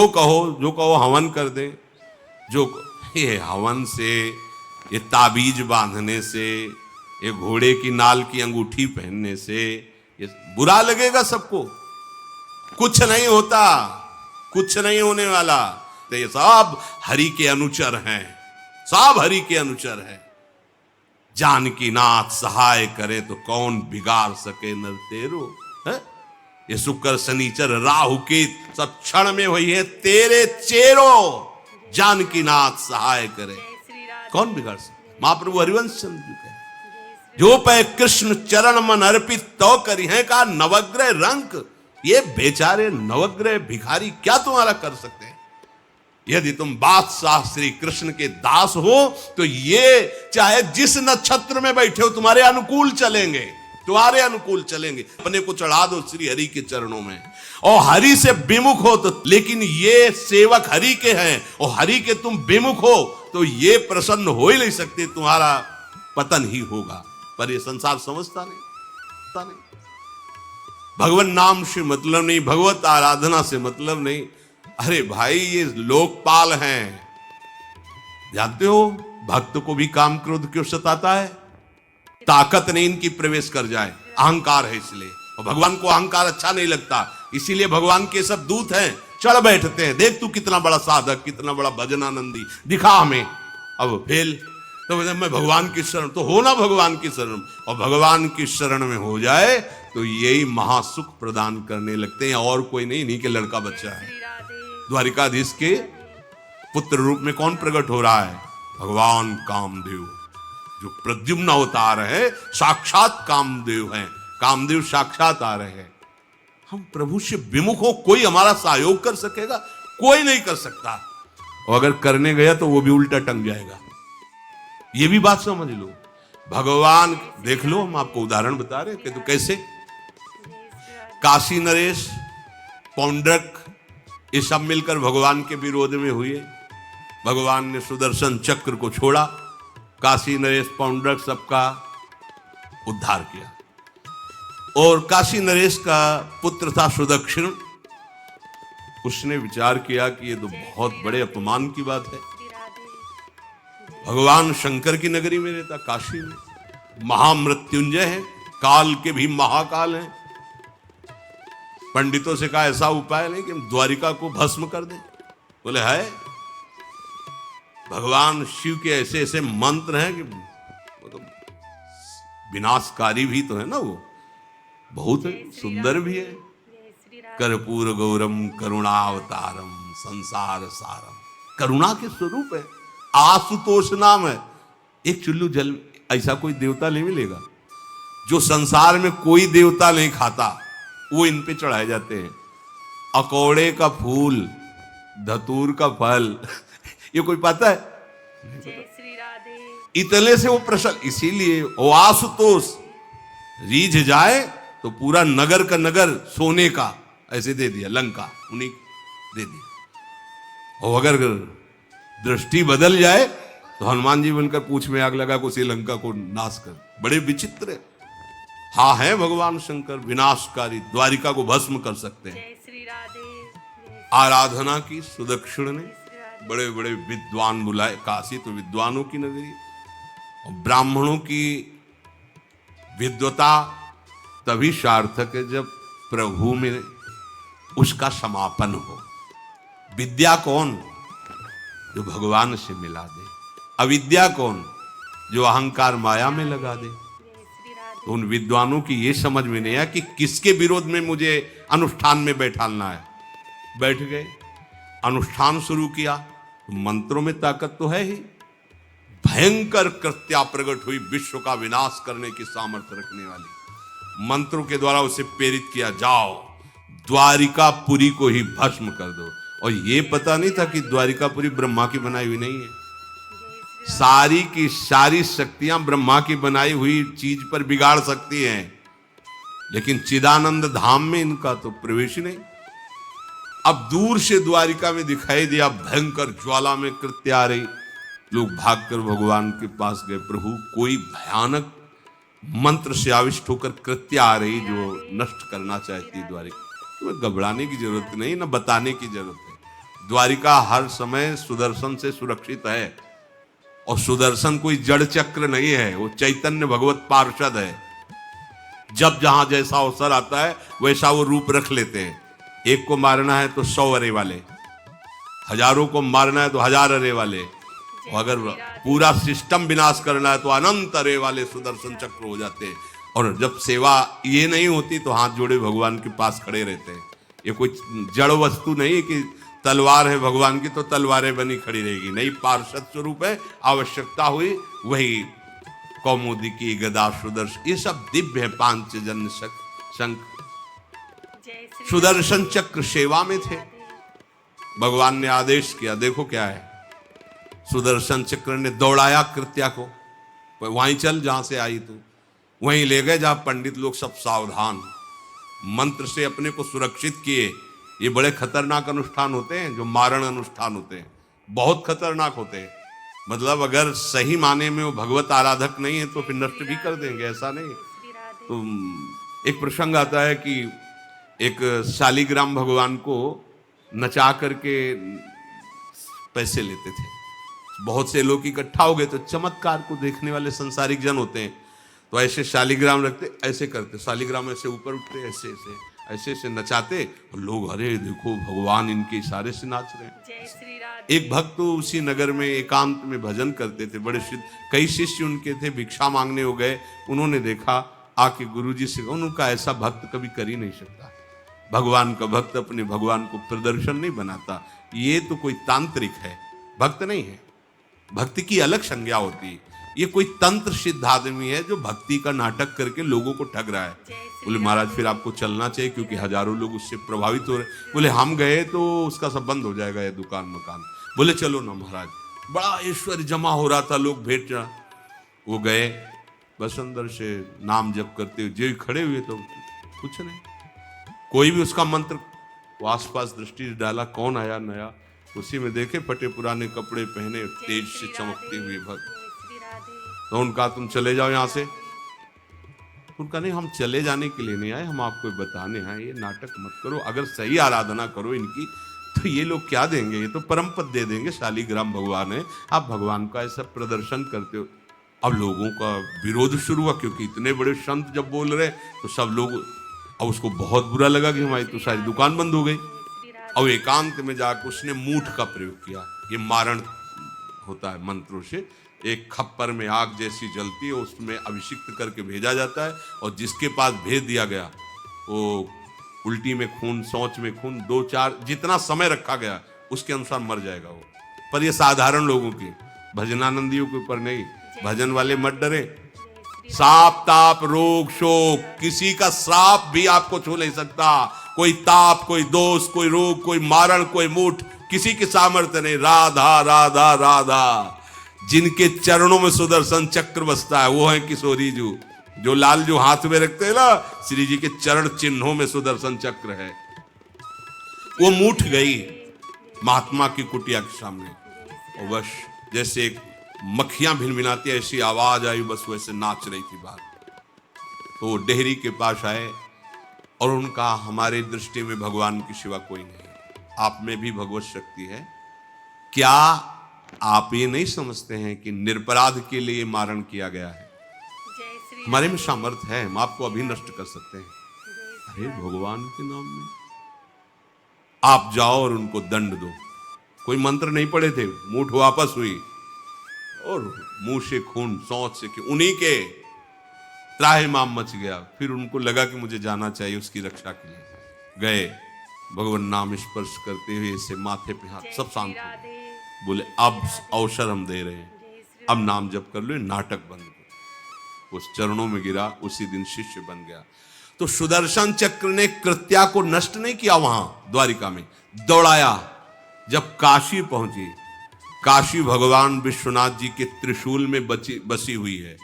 जो कहो हवन कर दे। जो ये हवन से, ये ताबीज बांधने से, ये घोड़े की नाल की अंगूठी पहनने से ये बुरा लगेगा सबको। कुछ नहीं होता, कुछ नहीं होने वाला। तो ये सब हरि के अनुचर हैं, सब हरि के अनुचर हैं। जानकी नाथ सहाय करे तो कौन बिगाड़ सके नर तेरो। है ये शुक्र शनिचर राहु के सब क्षण में वही है तेरे चेरो। जानकी नाथ सहाय करे कौन बिगाड़ सके। महाप्रभु हरिवंश चंद्र जी कहे जो पे कृष्ण चरण मन अर्पित तो करी है का नवग्रह रंक। ये बेचारे नवग्रह भिखारी क्या तुम्हारा कर सकते हैं। यदि तुम बादशाह श्री कृष्ण के दास हो तो ये चाहे जिस नक्षत्र में बैठे हो तुम्हारे अनुकूल चलेंगे, तुम्हारे अनुकूल चलेंगे। अपने को चढ़ा दो श्री हरि के चरणों में और हरि से विमुख हो तो, लेकिन ये सेवक हरि के हैं और हरि के तुम विमुख हो तो ये प्रसन्न हो ही नहीं सकते, तुम्हारा पतन ही होगा। पर ये संसार समझता नहीं। भगवान नाम से मतलब नहीं, भगवत आराधना से मतलब नहीं। अरे भाई ये लोकपाल हैं, जानते हो भक्त को भी काम क्रोध क्यों सताता है। ताकत नहीं इनकी प्रवेश कर जाए, अहंकार है इसलिए। और भगवान को अहंकार अच्छा नहीं लगता, इसीलिए भगवान के सब दूत हैं चढ़ बैठते हैं। देख तू कितना बड़ा साधक, कितना बड़ा भजनानंदी, दिखा हमें। अब फेल तो मैं भगवान की शरण, तो हो ना भगवान की शरण। और भगवान की शरण में हो जाए तो यही महासुख प्रदान करने लगते हैं, और कोई नहीं, इन्हीं के लड़का बच्चा है। द्वारिकाधीश के पुत्र रूप में कौन प्रकट हो रहा है। भगवान कामदेव, जो प्रद्युम्न अवतार है, साक्षात कामदेव हैं। कामदेव साक्षात आ रहे हैं। हम प्रभु से विमुख हो, कोई हमारा सहयोग कर सकेगा, कोई नहीं कर सकता। और अगर करने गया तो वो भी उल्टा टंग जाएगा। ये भी बात समझ लो। भगवान देख लो, हम आपको उदाहरण बता रहे कि तो कैसे काशी नरेश, पौंड्रक, ये सब मिलकर भगवान के विरोध में हुए। भगवान ने सुदर्शन चक्र को छोड़ा, काशी नरेश पौंड्रक सबका उद्धार किया। और काशी नरेश का पुत्र था सुदक्षिण। उसने विचार किया कि ये तो बहुत बड़े अपमान की बात है। भगवान शंकर की नगरी में रहता, काशी में, महामृत्युंजय है, काल के भी महाकाल हैं। पंडितों से कहा ऐसा उपाय नहीं कि हम द्वारिका को भस्म कर दें। बोले है, भगवान शिव के ऐसे ऐसे मंत्र हैं कि वो तो विनाशकारी भी तो है ना, वो बहुत सुंदर भी है। कर्पूर गौरम करुणावतारम संसार सारम, करुणा के स्वरूप है। आशुतोष नाम है। एक चुल्लू जल ऐसा कोई देवता नहीं मिलेगा जो संसार में कोई देवता नहीं खाता, वो इन पे चढ़ाए जाते हैं। अकौड़े का फूल, धतूर का फल, ये कोई पाता है? इतने से वो प्रसन्न, इसीलिए वो आशुतोष रीझ जाए तो पूरा नगर का नगर सोने का ऐसे दे दिया, लंका उन्हीं दे दी। और अगर दृष्टि बदल जाए तो हनुमान जी बनकर पूंछ में आग लगा को उसी लंका को नाश कर। बड़े विचित्र है। हाँ है भगवान शंकर विनाशकारी, द्वारिका को भस्म कर सकते हैं। आराधना की सुदक्षिण ने, बड़े बड़े विद्वान बुलाए। काशी तो विद्वानों की नगरी, और ब्राह्मणों की विद्वता तभी सार्थक है जब प्रभु में उसका समापन हो। विद्या कौन? जो भगवान से मिला दे। अविद्या कौन? जो अहंकार माया में लगा दे। तो उन विद्वानों की ये समझ में नहीं आया कि किसके विरोध में मुझे अनुष्ठान में बैठालना है। बैठ गए, अनुष्ठान शुरू किया। तो मंत्रों में ताकत तो है ही। भयंकर कृत्या प्रकट हुई, विश्व का विनाश करने की सामर्थ्य रखने वाली। मंत्रों के द्वारा उसे प्रेरित किया, जाओ द्वारिकापुरी को ही भस्म कर दो। और ये पता नहीं था कि द्वारिकापुरी ब्रह्मा की बनाई हुई नहीं है। सारी की सारी शक्तियां ब्रह्मा की बनाई हुई चीज पर बिगाड़ सकती हैं, लेकिन चिदानंद धाम में इनका तो प्रवेश नहीं। अब दूर से द्वारिका में दिखाई दिया, भयंकर ज्वाला में कृत्य आ रही। लोग भागकर भगवान के पास गए, प्रभु कोई भयानक मंत्र से आविष्ट होकर कृत्य आ रही जो नष्ट करना चाहती है द्वारिका। तुम्हें घबराने की जरूरत नहीं, ना बताने की जरूरत है। द्वारिका हर समय सुदर्शन से सुरक्षित है, और सुदर्शन कोई जड़ चक्र नहीं है, वो चैतन्य भगवत पार्षद है। जब जहां जैसा अवसर आता है वैसा वो रूप रख लेते हैं। एक को मारना है तो 100 अरे वाले, हजारों को मारना है तो 1000 अरे वाले, और अगर पूरा सिस्टम विनाश करना है तो अनंत अरे वाले सुदर्शन चक्र हो जाते हैं। और जब सेवा ये नहीं होती तो हाथ जोड़े भगवान के पास खड़े रहते हैं। ये कोई जड़ वस्तु नहीं कि तलवार है भगवान की तो तलवारें बनी खड़ी रहेगी, नहीं, पार्षद स्वरूप है। आवश्यकता हुई वही कौमुदी की गदा सुदर्शन, ये सब दिव्य है। पांचजन्य शंख सुदर्शन चक्र सेवा में थे। भगवान ने आदेश किया, देखो क्या है, सुदर्शन चक्र ने दौड़ाया कृत्या को, वहीं चल जहां से आई तू, वहीं ले गए जहां पंडित लोग सब सावधान, मंत्र से अपने को सुरक्षित किए। ये बड़े खतरनाक अनुष्ठान होते हैं, जो मारण अनुष्ठान होते हैं, बहुत खतरनाक होते हैं। मतलब अगर सही माने में वो भगवत आराधक नहीं है तो फिर नष्ट भी कर देंगे, ऐसा नहीं। तो एक प्रसंग आता है कि एक शालिग्राम भगवान को नचा करके पैसे लेते थे। बहुत से लोग इकट्ठा हो गए, तो चमत्कार को देखने वाले संसारिक जन होते हैं, तो ऐसे शालिग्राम रखते, ऐसे करते, शालिग्राम ऐसे ऊपर उठते, ऐसे ऐसे ऐसे ऐसे नचाते, और लोग अरे देखो भगवान इनके इशारे से नाच रहे हैं। एक भक्त तो उसी नगर में एकांत में भजन करते थे, बड़े कई शिष्य उनके थे, भिक्षा मांगने हो गए। उन्होंने देखा, आके गुरुजी से, उनका ऐसा भक्त कभी कर ही नहीं सकता। भगवान का भक्त अपने भगवान को प्रदर्शन नहीं बनाता, ये तो कोई तांत्रिक है, भक्त नहीं है। भक्ति की अलग संज्ञा होती है। ये कोई तंत्र सिद्ध आदमी है जो भक्ति का नाटक करके लोगों को ठग रहा है। बोले महाराज फिर आपको चलना चाहिए, क्योंकि हजारों लोग उससे प्रभावित हो रहे। बोले हम गए तो उसका सब बंद हो जाएगा, ये दुकान मकान। बोले चलो ना महाराज, बड़ा ऐश्वर्य जमा हो रहा था, लोग भेंट रहा। वो गए, बस अंदर से नाम जप करते हुए जो खड़े हुए, तो कुछ नहीं, कोई भी उसका मंत्र, वो आसपास दृष्टि डाला, कौन आया नया, उसी में देखे फटे पुराने कपड़े पहने, तेज से चमकते हुए भक्त। तो उनका तुम चले जाओ यहाँ से। उनका नहीं, हम चले जाने के लिए नहीं आए, हम आपको बताने आए, ये नाटक मत करो, अगर सही आराधना करो इनकी तो ये लोग क्या देंगे, ये तो परम पद दे देंगे, शालिग्राम भगवान है, आप भगवान का ऐसा प्रदर्शन करते हो। अब लोगों का विरोध शुरू हुआ, क्योंकि इतने बड़े संत जब बोल रहे तो सब लोग, अब उसको बहुत बुरा लगा कि हमारी तो सारी दुकान बंद हो गई। और एकांत में जाकर उसने मूठ का प्रयोग किया। ये मारण होता है मंत्रों से, एक खप्पर में आग जैसी जलती है, उसमें अभिषिक्त करके भेजा जाता है, और जिसके पास भेज दिया गया वो उल्टी में खून, शौच में खून, 2-4 जितना समय रखा गया उसके अनुसार मर जाएगा वो। पर ये साधारण लोगों की, भजनानंदियों के ऊपर नहीं। भजन वाले मत डरे, साप ताप रोग शोक, किसी का श्राप भी आपको छू नहीं सकता। कोई ताप, कोई दोष, कोई रोग, कोई मारण, कोई मूठ, किसी की सामर्थ्य नहीं। राधा राधा राधा, जिनके चरणों में सुदर्शन चक्र बसता है वो है किशोरी जी, जो लाल जो हाथ में रखते हैं ना, श्री जी के चरण चिन्हों में सुदर्शन चक्र है। वो मूठ गई महात्मा की कुटिया के सामने, और बस जैसे मक्खियां भिनभिनाती ऐसी आवाज आई, बस वैसे नाच रही थी बात। तो वो डेहरी के पास आए, और उनका, हमारे दृष्टि में भगवान की सिवा कोई नहीं, आप में भी भगवत शक्ति है। क्या आप ये नहीं समझते हैं कि निरपराध के लिए मारण किया गया है? हमारे में सामर्थ्य है, हम आपको अभी नष्ट कर सकते हैं। अरे भगवान के नाम में आप जाओ और उनको दंड दो। कोई मंत्र नहीं पड़े थे, मूठ वापस हुई, और मुंह से खून, शौच से, उन्हीं के त्राहिमाम मच गया। फिर उनको लगा कि मुझे जाना चाहिए उसकी रक्षा के लिए। गए, भगवान नाम स्पर्श करते हुए इसे माथे पे हाथ, सब शांत हो। बोले अब अवसर हम दे रहे हैं, अब नाम जप कर लो, नाटक बंद करो। उस चरणों में गिरा, उसी दिन शिष्य बन गया। तो सुदर्शन चक्र ने कृत्या को नष्ट नहीं किया, वहां द्वारिका में दौड़ाया। जब काशी पहुंची, काशी भगवान विश्वनाथ जी के त्रिशूल में बसी हुई है,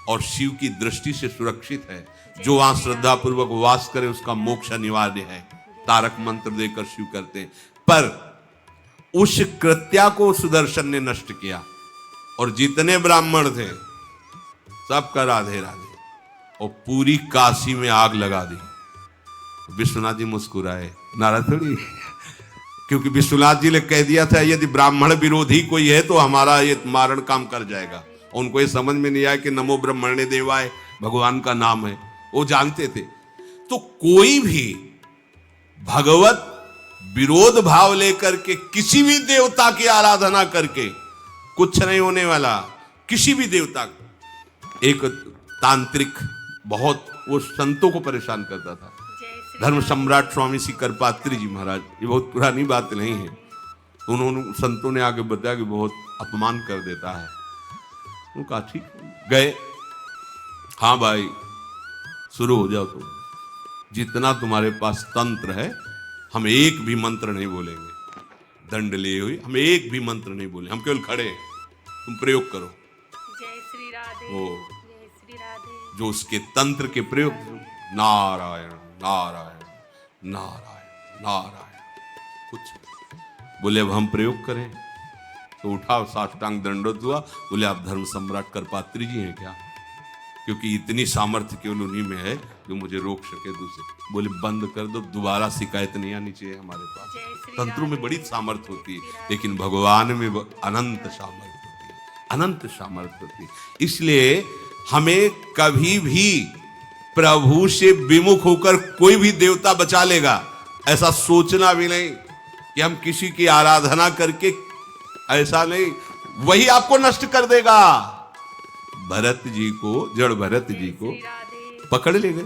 और शिव की दृष्टि से सुरक्षित है। जो वहां श्रद्धा पूर्वक वास करे उसका मोक्ष अनिवार्य है। तारक मंत्र देकर शिव करते हैं, पर उस कृत्या को सुदर्शन ने नष्ट किया, और जितने ब्राह्मण थे सबका राधे राधे, और पूरी काशी में आग लगा दी। विश्वनाथ जी मुस्कुराए, नाराज थोड़ी। क्योंकि विश्वनाथ जी ने कह दिया था यदि ब्राह्मण विरोधी कोई है तो हमारा ये मारण काम कर जाएगा। उनको ये समझ में नहीं आया कि नमो ब्रह्मणे देवाय भगवान का नाम है, वो जानते थे। तो कोई भी भगवत विरोध भाव लेकर के किसी भी देवता की आराधना करके कुछ नहीं होने वाला। किसी भी देवता को, एक तांत्रिक बहुत वो संतों को परेशान करता था, धर्म सम्राट स्वामी श्री करपात्री जी महाराज, ये बहुत पुरानी बात नहीं है। उन्होंने संतों ने आगे बताया कि बहुत अपमान कर देता है। उन्होंने कहा ठीक, गए, हाँ भाई शुरू हो जाओ तुम, जितना तुम्हारे पास तंत्र है हम एक भी मंत्र नहीं बोलेंगे, दंड लिए हुए हम एक भी मंत्र नहीं बोले, हम केवल खड़े हैं, तुम प्रयोग करो। जय श्री राधे, वो जय श्री राधे। जो उसके तंत्र के प्रयोग, नारायण नारायण नारायण नारायण, कुछ बोले अब हम प्रयोग करें। तो उठा, साष्टांग दंडोत हुआ, बोले आप धर्म सम्राट करपात्री जी हैं क्या? क्योंकि इतनी सामर्थ्य केवल उन्हीं में है जो मुझे रोक सके दूसरे। बोले बंद कर दो, दोबारा शिकायत नहीं आनी चाहिए हमारे पास। तंत्रों में बड़ी सामर्थ्य होती है, लेकिन भगवान में अनंत सामर्थ्य होती है, अनंत सामर्थ्य होती है। इसलिए हमें कभी भी प्रभु से विमुख होकर कोई भी देवता बचा लेगा ऐसा सोचना भी नहीं कि हम किसी की आराधना करके, ऐसा नहीं, वही आपको नष्ट कर देगा। भरत जी को, जड़ भरत जी को पकड़ ले गए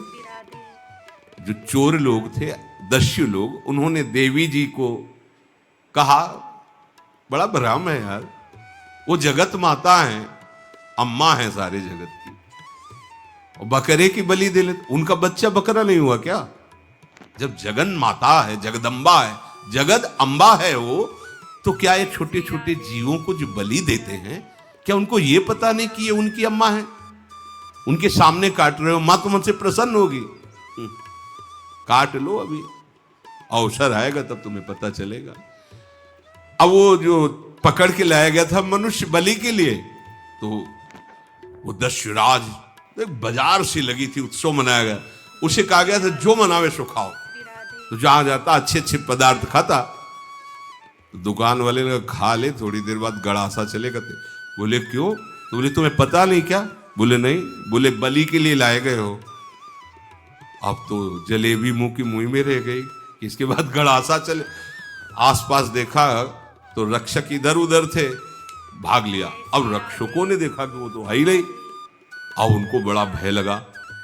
जो चोर लोग थे, दस्यु लोग। उन्होंने देवी जी को कहा, बड़ा भ्रम है यार, वो जगत माता है, अम्मा है सारे जगत की, और बकरे की बलि दे लेते, उनका बच्चा बकरा नहीं हुआ क्या? जब जगन माता है, जगदम्बा है, जगद अम्बा है वो, तो क्या ये छोटे छोटे जीवों को जो बलि देते हैं, क्या उनको ये पता नहीं कि ये उनकी अम्मा है? उनके सामने काट रहे हो, मां तो मुझसे प्रसन्न होगी। काट लो, अभी अवसर आएगा तब तुम्हें पता चलेगा। अब वो जो पकड़ के लाया गया था मनुष्य बलि के लिए, तो वो दस्युराज एक बाजार सी लगी थी, उत्सव मनाया गया, उसे कहा गया था जो मनावे सो खाओ। तो जहां जाता अच्छे अच्छे पदार्थ खाता, तो दुकान वाले ने खा ले, थोड़ी देर बाद गड़ासा चले गए। बोले क्यों? तो बोले तुम्हें पता नहीं क्या? बोले नहीं। बोले बलि के लिए लाए गए हो। अब तो जलेबी मुंह की मुंह में रह गई। इसके बाद गड़ासा चले, आसपास देखा तो रक्षक इधर उधर थे, भाग लिया। अब रक्षकों ने देखा कि वो तो है ही नहीं। अब उनको बड़ा भय लगा।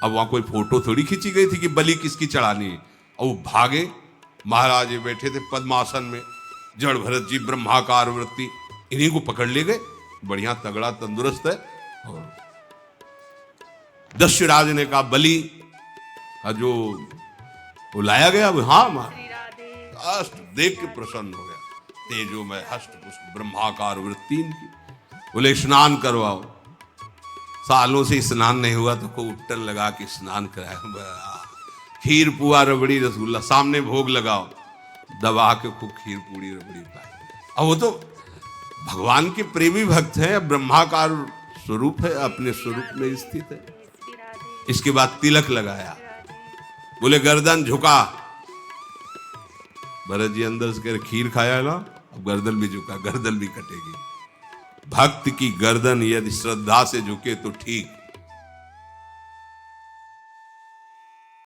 अब वहां कोई फोटो थोड़ी खींची गई थी कि बलि किसकी चढ़ानी है। अब वो भागे, महाराज बैठे थे पद्मासन में, जड़ भरत जी ब्रह्माकार वृत्ति, इन्हीं को पकड़ ले गए। बढ़िया तगड़ा तंदुरुस्त है। और दस्युराज ने कहा बलि का जो वो लाया गया, वो हाँ हस्त देख के प्रसन्न हो गया। तेजो में हस्त पुष्ट ब्रह्माकार वृत्ति इनकी। बोले स्नान करवाओ। सालों से स्नान नहीं हुआ तो को उट्टन लगा के स्नान कराया। खीर पुआ रबड़ी रसगुल्ला सामने भोग लगाओ, दबा के खूब खीर पूरी रबड़ी पाए। अब वो तो भगवान के प्रेमी भक्त है, ब्रह्माकार स्वरूप है, अपने स्वरूप में स्थित है। इसके बाद तिलक लगाया। बोले गर्दन झुका। भरत जी अंदर से कह खीर खाया ना, अब गर्दन भी झुका, गर्दन भी कटेगी। भक्त की गर्दन यदि श्रद्धा से झुके तो ठीक,